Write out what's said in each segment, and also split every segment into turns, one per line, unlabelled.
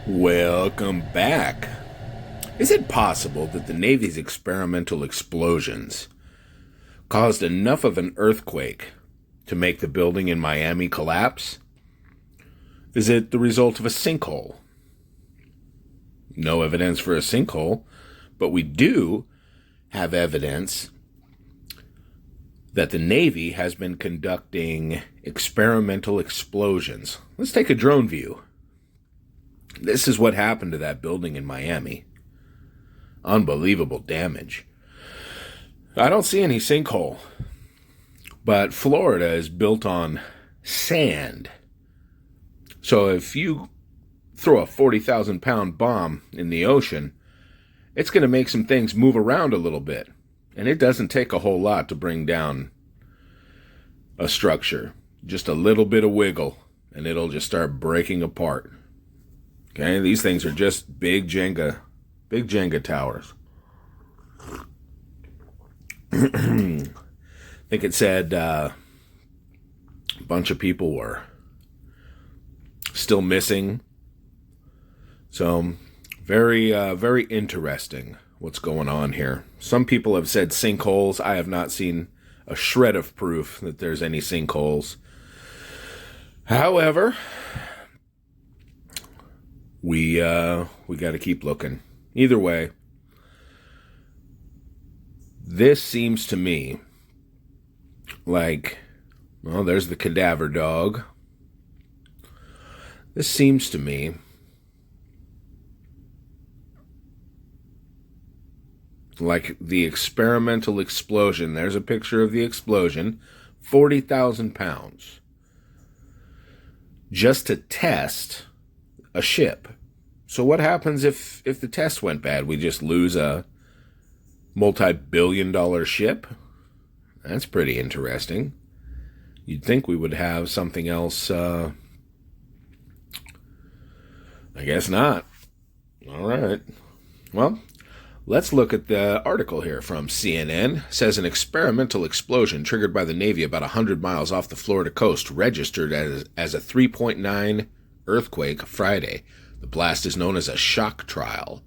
Welcome back. Is it possible that the Navy's experimental explosions caused enough of an earthquake to make the building in Miami collapse? Is it the result of a sinkhole? No evidence for a sinkhole, but we do have evidence that the Navy has been conducting experimental explosions. Let's take a drone view. This is what happened to that building in Miami. Unbelievable damage. I don't see any sinkhole, but Florida is built on sand. So if you throw a 40,000-pound bomb in the ocean, it's going to make some things move around a little bit. And it doesn't take a whole lot to bring down a structure. Just a little bit of wiggle, and it'll just start breaking apart. Okay, these things are just big Jenga towers. I think it said a bunch of people were still missing. So very interesting what's going on here. Some people have said sinkholes. I have not seen a shred of proof that there's any sinkholes. However, we got to keep looking. Either way, this seems to me like, well, there's the cadaver dog. This seems to me like the experimental explosion. There's a picture of the explosion. 40,000 pounds. Just to test a ship. So what happens if the test went bad? We just lose a multi-billion-dollar ship? That's pretty interesting. You'd think we would have something else. I guess not. All right. Well, let's look at the article here from CNN. It says an experimental explosion triggered by the Navy about 100 miles off the Florida coast registered as a 3.9 earthquake Friday. The blast is known as a shock trial.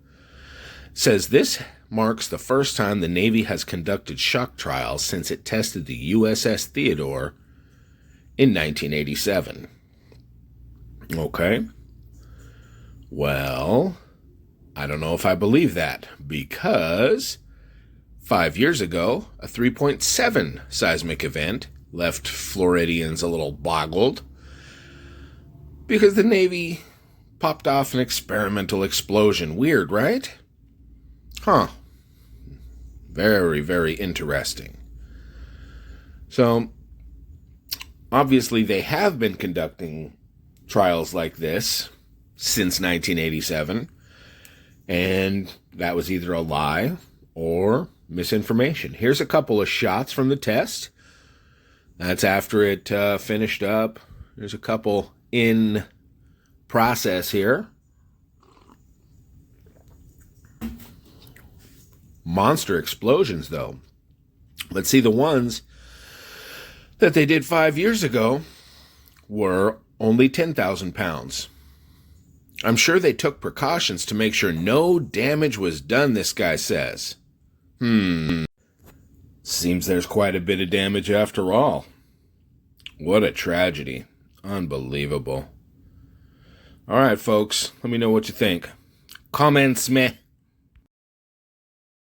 It says this marks the first time the Navy has conducted shock trials since it tested the USS Theodore in 1987. Okay. Well, I don't know if I believe that, because 5 years ago, a 3.7 seismic event left Floridians a little boggled because the Navy popped off an experimental explosion. Weird, right? Huh. Very, very interesting. So, obviously they have been conducting trials like this since 1987, and that was either a lie or misinformation. Here's a couple of shots from the test. That's after it finished up. There's a couple in process here. Monster explosions, though. Let's see, the ones that they did 5 years ago were only 10,000 pounds. I'm sure they took precautions to make sure no damage was done, this guy says. Seems there's quite a bit of damage after all. What a tragedy. Unbelievable. All right, folks, let me know what you think. Comments me.